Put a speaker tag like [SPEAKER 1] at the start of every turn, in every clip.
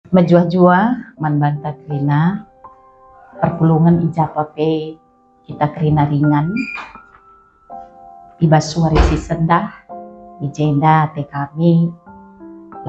[SPEAKER 1] Menjua-jua man banta kerina perpulungan ijapa pe kita kerina ringan ibas suari si sendah ijenda te kami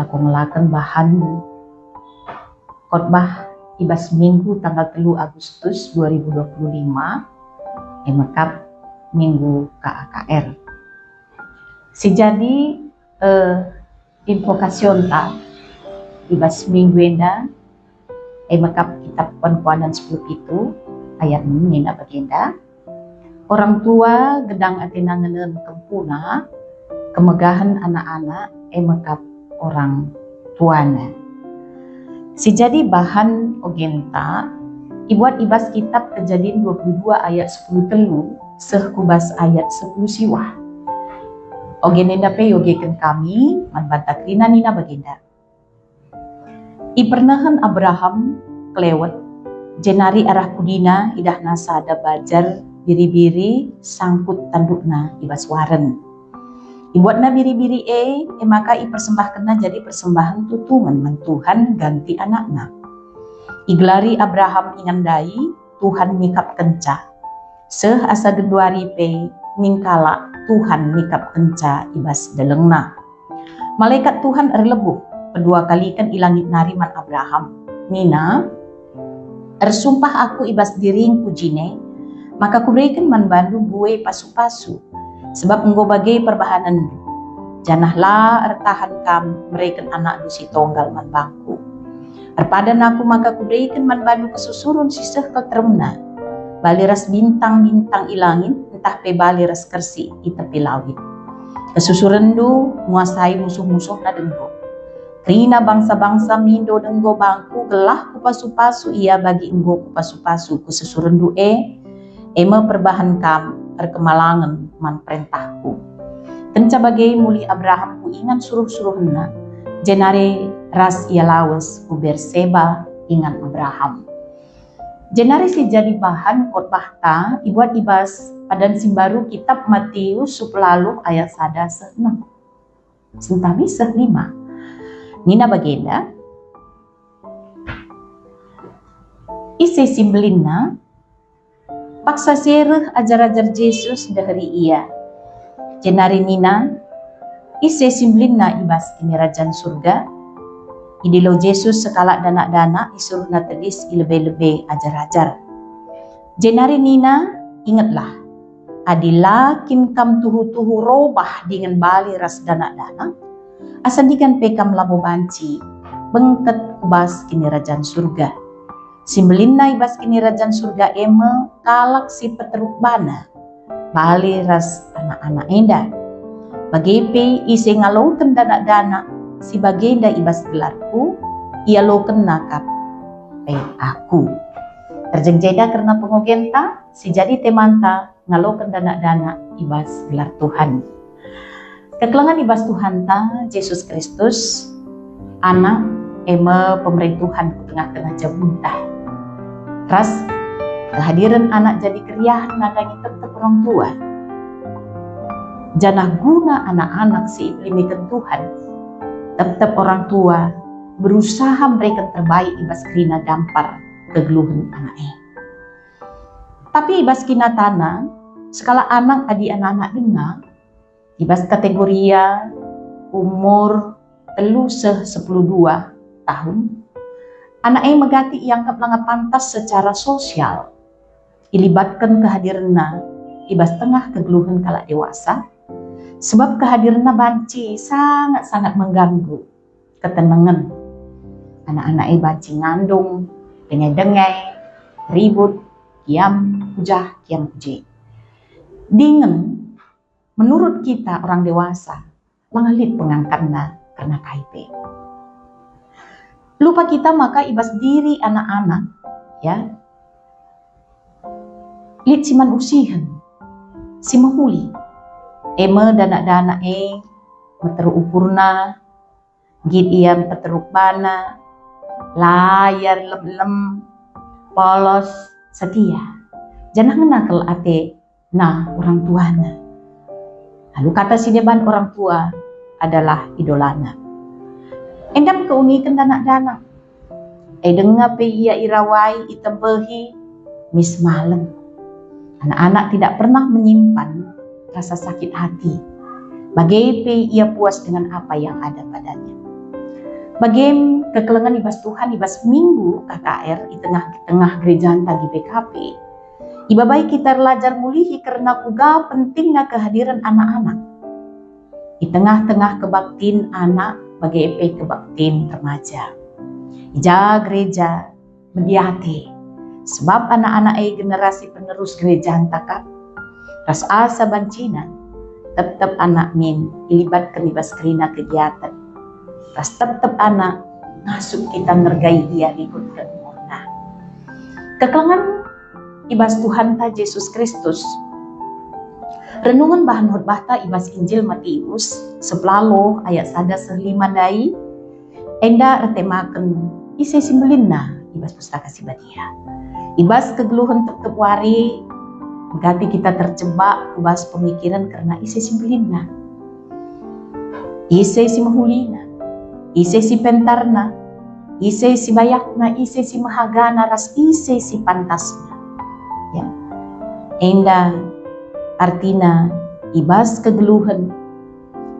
[SPEAKER 1] lakon bahan khotbah ibas minggu tanggal 3 Agustus 2025 emakap minggu KAKR. Si jadi invokasion ta ibas minggu enda emakap kitab Puan-puanan 10 itu ayat nina bagenda orang tua gedang atina ngenen kempuna kemegahan anak-anak emakap orang tuana. Si jadi bahan ogenta ibuat ibas kitab Kejadian 22 ayat 10 telu sekubas ayat 10 siwah. Ogenenda pe yogeken kami man banta krina nina bagenda. Ipernahan Abraham kelewat jenari arah kudina idah nasada bajar biri-biri sangkut tandukna ibas waren. Ibuatna biri-biri maka ipersembahkanna jadi persembahan tutungan man Tuhan ganti anakna. Iglari Abraham ingandai Tuhan mikap kenca. Seh asa genduari pe ningkala Tuhan mikap kenca ibas delengna. Malaikat Tuhan erlebuh kedua kali kan ilangit nariman Abraham. Nina ersumpah aku ibas diring kujine maka kuberikan man bandu buwe pasu-pasu sebab enggo bagai perbahanan janahlah ertahan kam mereka anak dusi tonggal man bangku erpadan aku maka kuberikan man bandu kesusurun siseh ketermna baliras bintang-bintang ilangin entah pe baliras kersi i tepi lawit kesusurendu nguasai musuh-musuh na denggo krina bangsa-bangsa mindo denggo bangku gelah kupasu-pasu ia bagi enggo kupasu-pasu kesusurendu eme perbahan kam erkemalangan man perintahku kenca bagai muli Abraham ku ingan suruh-suruhna jenare ras ia lawas ku Berseba ingan Abraham. Jenari si jadi bahan khotbah ta ibuat ibas padan simbaru kitab Matius suplalu ayat 1-6 sentabi 5 nina bagenda isi simbelinna paksa sereh ajar-ajar Yesus dari ia jenari nina isi simbelinna ibas ini rajan surga idilo Yesus sekala dana-dana isuruh natedis ilebe-lebe ajar-ajar. Jenari nina ingatlah adilakin kam tuhu-tuhu robah dengan bali ras dana-dana asandikan pekam labo banci bengket kubas kini rajan surga. Simbelinna ibas kini rajan surga eme kalak si peteruk bana bali ras anak-anak enda. Bagepe ise ngalongken dana-dana si bagenda ibas gelarku ia loken nakap aku terjengjeda karena pengogenta si jadi temanta ngaloken dana-dana ibas gelar Tuhan kekelangan ibas Tuhan ta Yesus Kristus anak eme pemerintuhan ku tengah-tengah jabuntah ras kehadiran anak jadi keriahan nadangi tetap orang tua janah guna anak-anak si iplimikan Tuhan tetap orang tua berusaha mereka terbaik ibas kina dampar kegeluhan anaknya. Tapi ibas kina tanah skala anak adi anak-anak dengar ibas kategoria umur 10-12 tahun anaknya megati iangkap langap pantas secara sosial ilibatkan kehadiranna ibas tengah kegeluhan kala dewasa sebab kehadirannya banci sangat-sangat mengganggu ketenangan anak-anak banci ngandung dengai-dengai ribut kiam hujah kiam huje dingin menurut kita orang dewasa mengalit pengangkatnya karena KIP lupa kita maka ibas diri anak-anak ya lit siman usihan si mahuli eme dana-dana meteruk ukurna gid iam peteruk bana layar lem-lem polos setia janah ngenakel ate nah orang tuana lalu kata si deban orang tua adalah idolana endam keunikan dana-dana denga pe ia irawai itembehi mis malam. Anak-anak tidak pernah menyimpan rasa sakit hati. Bagai pe ia puas dengan apa yang ada padanya. Bagai kekelengan ibas Tuhan ibas minggu KKR di tengah-tengah gereja di BKP. Iba baik kita belajar mulihi karena kuga pentingnya kehadiran anak-anak. Di tengah-tengah kebaktin anak bagai EP kebaktin remaja. Ija gereja mediate. Sebab anak-anak generasi penerus gereja antakap. Ras asa bancina. Tetap anak min ilibatkan ibas kerina kegiatan. Ras tetap anak ngasup kita ngergai dia ikut ke umurna. Kekelengan ibas Tuhan ta Yesus Kristus. Renungan bahan khotbah ta ibas Injil Matius 11 ayat 1-5 dai. Enda retemaken isi simbelinna ibas pustaka sibadia. Ibas kegeluhan tetep wari berarti kita terjebak ibas pemikiran karena isi simbelinna. Isi si mahulina, isi si pentarna, isi si bayakna, isi si mahagana, ras isi si pantasna. Ya. Enda artina ibas kegeluhan,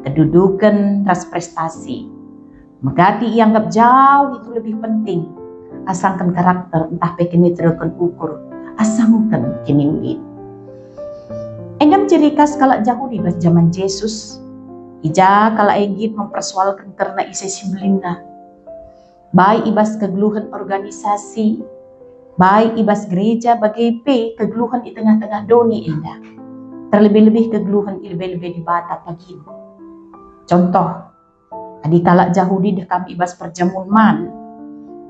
[SPEAKER 1] kedudukan, ras prestasi. Megati ianggap jauh itu lebih penting. Asangkan karakter entah pekini terukan ukur, asangkan kini ulit. Enda mencirikas kalak jauh di zaman Yesus. Ija kalak egit mempersoalkan karena isi simbelinna. Baik ibas kegeluhan organisasi, baik ibas gereja bagai P kegeluhan di tengah-tengah doni indah. Terlebih-lebih kegeluhan lebih-lebih di batat pagi. Contoh, adi kalak Yahudi dekam ibas perjamuan man,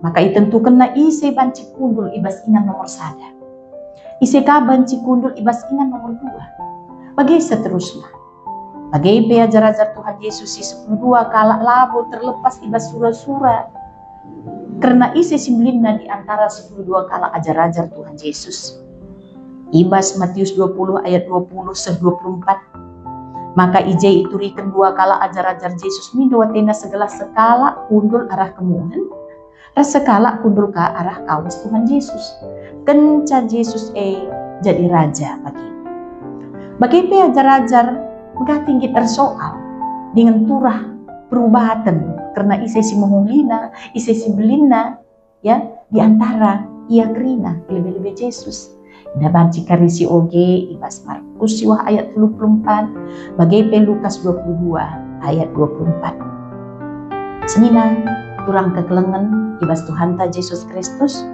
[SPEAKER 1] maka itentukan na isi banci kundul ibas inan nomor 1. Isi ka banci kundul ibas inan nomor 2. Bagai seterusnya. Bagai P ajar-ajar Tuhan Yesus si 12 kalak labo terlepas ibas surah-surah. Karena isi simbelinna di antara 12 kala ajar-ajar Tuhan Yesus. Ibas Matius 20 ayat 20-24. Maka ije iturikan 2 kala ajar-ajar Yesus mindo watena segala sekala kundul arah kemuhan. Ras sekala kundul ke arah kawas Tuhan Yesus. Kenca Yesus jadi raja bagi. Bagi ajar-ajar maka tinggi tersoal dengan turah perubahan karena isi si menghulina, isi si belina, ya diantara ia kerina lebih-lebih Yesus. Dapat jika risi oge ibas Markus siwah ayat 24, bagai Lukas 22 ayat 24. Senina turang kekelengan ibas Tuhan ta Yesus Kristus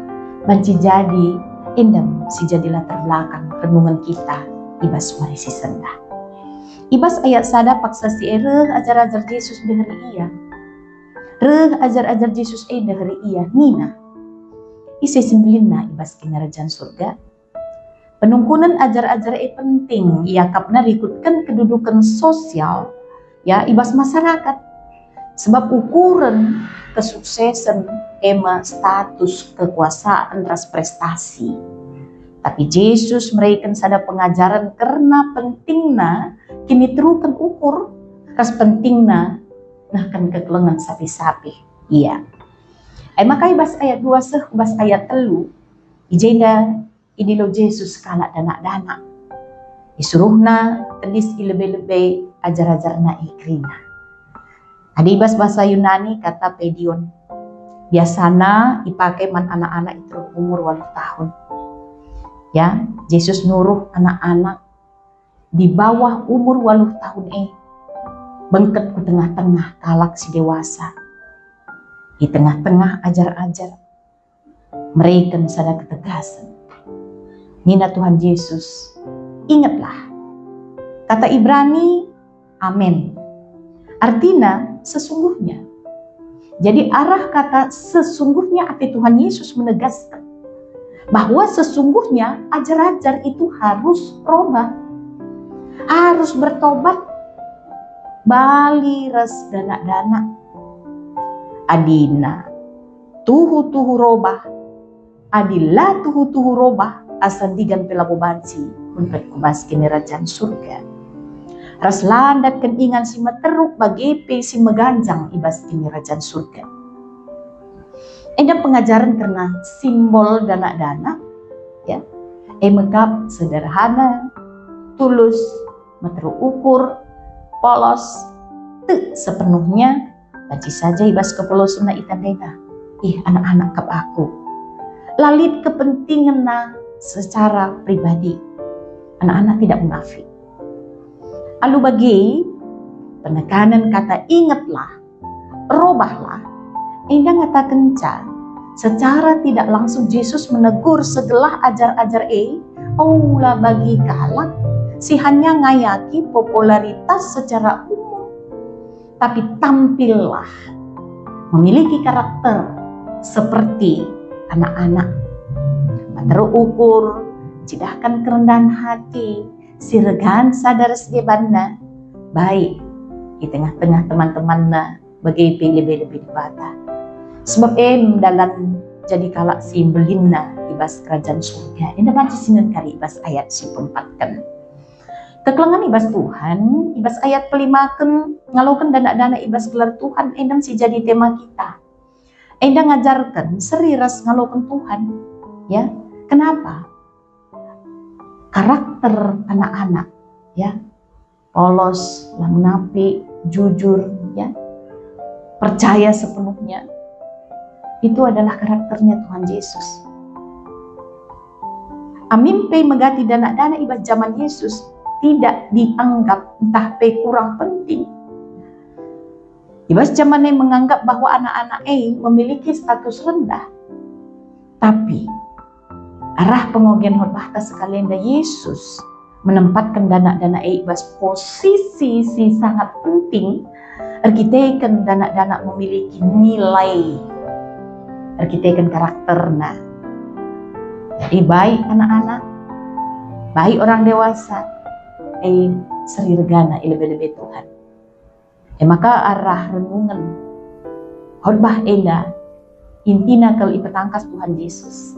[SPEAKER 1] banci jadi endam si jadi latar belakang renungan kita ibas warisi sendah. Ibas ayat sada paksa si ajar-ajar Yesus dehari iya. Ajar-ajar Yesus dehari iya nina. Isi sembelinna ibas kinarajaan surga. Penungkunan ajar-ajar penting ia kapna rikutkan kedudukan sosial ya ibas masyarakat. Sebab ukuran kesuksesan status kekuasaan ras prestasi. Tapi Yesus mereka sada pengajaran karena pentingna kini terukan ukur ras pentingna nah kan kekelengan sapi-sapi. Iya. Maka ibas ayat 2 ibas ayat 3 ijenda idilo Yesus kala dana-dana. Disuruhna tedis ilebe-lebe ajar-ajarna ikrina. Ada ibas bahasa Yunani kata pedion. Biasana dipakai man anak-anak itu umur 8 tahun. Ya, Yesus nuruh anak-anak di bawah umur 8 tahun bengket ke tengah-tengah kalak si dewasa. Di tengah-tengah ajar-ajar mereka sada ketegasan. Nina Tuhan Yesus, ingatlah kata Ibrani, amin. Artinya sesungguhnya. Jadi arah kata sesungguhnya arti Tuhan Yesus menegaskan bahwa sesungguhnya ajar-ajar itu harus berubah, harus bertobat, bali res dana-dana, adina, tuhu-tuhu robah, adillah tuhu-tuhu robah, asandigan pelabobansi, untuk kubas kerajaan surga. Ras landat keningan si meteruk bagepe si meganjang ibas kerajaan surga. Enda pengajaran karena simbol dana-dana, ya. Megap sederhana, tulus, terukur, polos, sepenuhnya baci saja ibas kepolosuna itandena. Anak-anak kap aku. Lalit kepentingan secara pribadi. Anak-anak tidak munafik. Alu bagi penekanan kata ingatlah, robahlah, enda ngata kenca. Secara tidak langsung Yesus menegur segelah ajar-ajar aulah bagi kalak si hanya ngayaki popularitas secara umum, tapi tampillah memiliki karakter seperti anak-anak, terukur, cidahkan kerendahan hati, siregan sadar segebana, baik di tengah-tengah teman-temannya bagi lebih-lebih dibata. Sebab dalam jadi kalak simbolinna ibas kerajaan surga. Enda baca sinan kari ibas ayat si pempatkan. Kekelengan ibas Tuhan, ibas ayat pelimakan ngalokan dana-dana ibas gelar Tuhan, endang si jadi tema kita. Endang ngajarkan seriras ngalokan Tuhan. Ya, kenapa? Karakter anak-anak, ya, polos, menapi, jujur, ya, percaya sepenuhnya. Itu adalah karakternya Tuhan Yesus. Amin pe megati dana-dana ibas zaman Yesus tidak dianggap entah pe kurang penting. Ibas zaman menganggap bahwa anak-anak memiliki status rendah. Tapi arah pengogian hormata sekalian da Yesus menempatkan dana-dana ibas posisi sangat penting. Erkitekan dana-dana memiliki nilai, erkitekan karakterna. Jadi baik anak-anak, baik orang dewasa, serirgana lebih-lebih Tuhan. Maka arah renungan khotbah enda intina kalau ipetangkas Tuhan Yesus.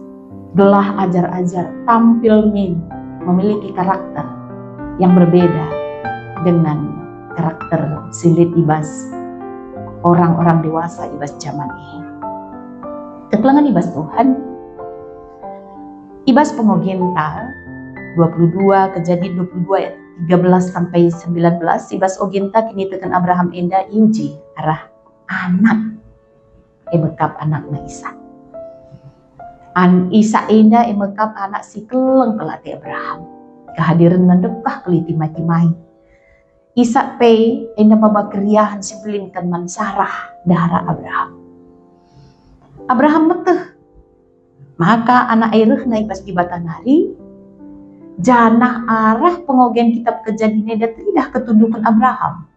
[SPEAKER 1] Gelah ajar-ajar tampil memiliki karakter yang berbeda dengan karakter silit ibas orang-orang dewasa ibas zaman ini. Ketelangan ibas Tuhan, ibas pengoginta 22 Kejadian 22 ayat 13 sampai 19, ibas oginta kini tekan Abraham enda iuji arah anak bekap anak na Isa. Isa enda bekap anak si keleng kelati Abraham. Kehadiran nandekah keliti mati-mai. Isa pe enda pabakeriahan si belinkan man Sarah dahara Abraham. Abraham meteh. Maka anak aireh na ibas di batanari janah arah pengogian kitab Kejadian eda tidak ketundukan Abraham.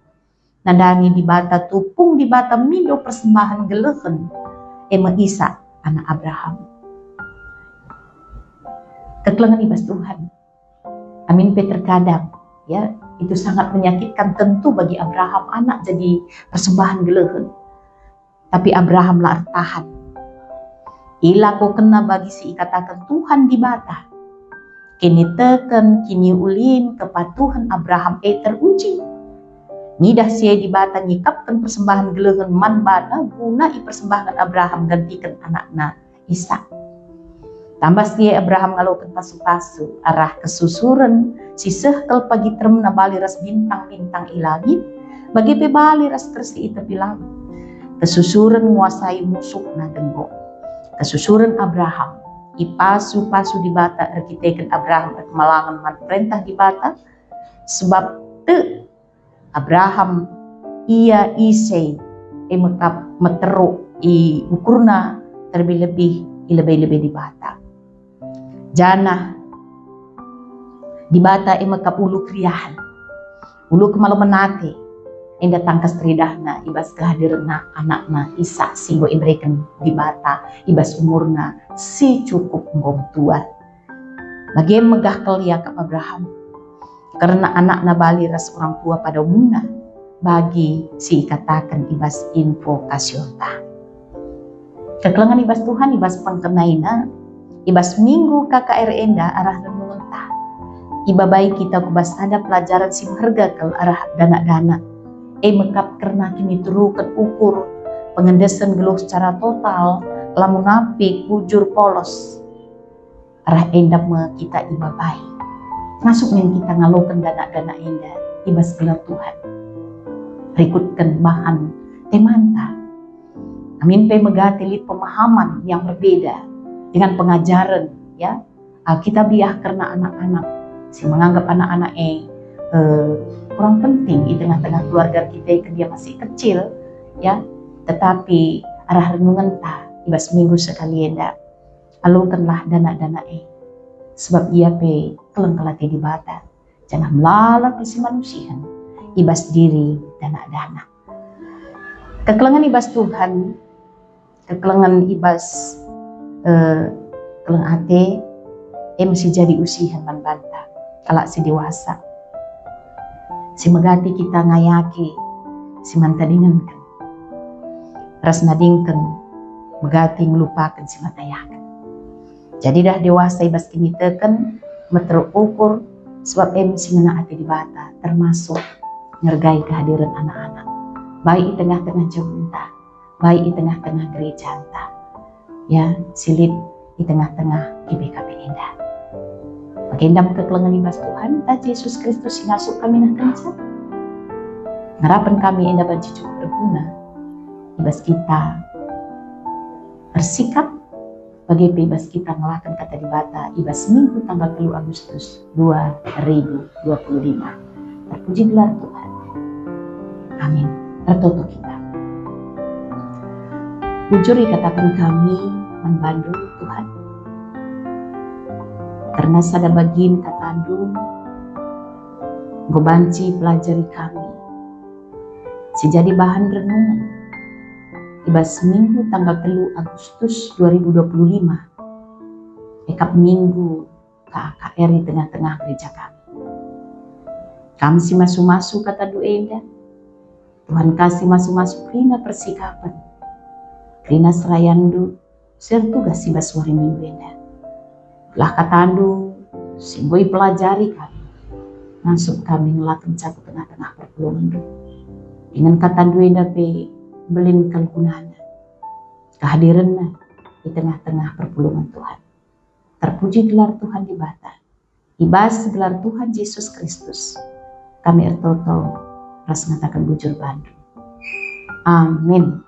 [SPEAKER 1] Nandani di bata tupung di bata mindo persembahan gelehen Isa anak Abraham. Kekelengan ibas Tuhan. Amin pe terkadang ya itu sangat menyakitkan tentu bagi Abraham anak jadi persembahan gelehen. Tapi Abraham lah tahan. Ila ko kena bagi si ikatakan Tuhan di bata. Kini teken, kini ulin kepatuhan Abraham teruji. Nidah sia di bata nyikapkan persembahan gelehen man bata guna persembahan Abraham gantikan anakna Isa. Tambah sia Abraham ngalokan pasu-pasu arah kesusuran si sehkel pagi termna bali ras bintang-bintang ilangit bagi pe bali ras tersi ita bilang kesusuran menguasai musuh na denggo. Kesusuran Abraham ipasu-pasu di bata erkitekan Abraham kemalangan man perintah di bata sebab Abraham ia isei mekap meteru ukurna terlebih-lebih di bata. Jana di bata mekap ulu kriahan, ulu kemalamanate enda tangkas tridahna ibas kehadiranna anakna Isa singgo imberikan di bata ibas umurna si cukup ngom tua. Bagi megah kelia ke Abraham karena anakna bali ras orang tua pada umumna bagi si katakan ibas info kasyota. Kekelengan ibas Tuhan ibas pangkenaina ibas minggu KKR enda arah renungan iba baik kita kubas ada pelajaran si harga ke arah dana-dana mekap karena kini terukan ukur pengendesan geluh secara total lamun api kujur polos arah enda me kita iba baik masuk men kita ngalokan dana-dana enda ibas gelar Tuhan rikutkan bahan temanta amin pe megatilit pemahaman yang berbeda dengan pengajaran ya kita biah karena anak-anak si menganggap anak-anak kurang penting di tengah-tengah keluarga kita dia masih kecil ya, tetapi arah renungan ta ibas minggu sekali enda alungkanlah dana-dana sebab ia pe keleng kelati di bata jangan melalak isi manusia ibas diri dana-dana kekelengan ibas Tuhan kekelengan ibas keleng ate mesti jadi usihan man banta kalak si dewasa si megati kita ngayaki si mantadingan kan ras nadingkan megati ngelupakan si matayakan jadi dah dewasa ibas kini teken terukur sebab si ngena ati di bata termasuk ngergai kehadiran anak-anak baik di tengah-tengah jebunta baik di tengah-tengah gereja anta ya silit di tengah-tengah GBKP indah Pagendam kekelengan ibas Tuhan, ta Yesus Kristus singasuk kami nah kenca. Ngarapan kami indah banci cukup berguna. Ibas kita bersikap bagi ibas kita ngelakan kata di bata ibas minggu tanggal 3 Agustus 2025. Terpuji gelar Tuhan. Amin. Tertutup kita. Jujur dikatakan kami membantu Tuhan. Karena sada bagian katandung gobanci pelajari kami sejadi bahan renungan ibas minggu tanggal 3 Agustus 2025 ekap minggu KKR di tengah-tengah gereja kami si masu-masu kata duenda Tuhan kasih masu-masu krina persikapan krina serayandu sertugas si baswari minggu enda lah katandu si boy pelajari kami masuk kami ngelakan cakup tengah-tengah perpulungan dengan katandu enda pe belin kalgunana kehadiranna di tengah-tengah perpulungan Tuhan terpuji gelar Tuhan di bata ibas gelar Tuhan Yesus Kristus kami ertoto ras ngatakan bujur bandu amin.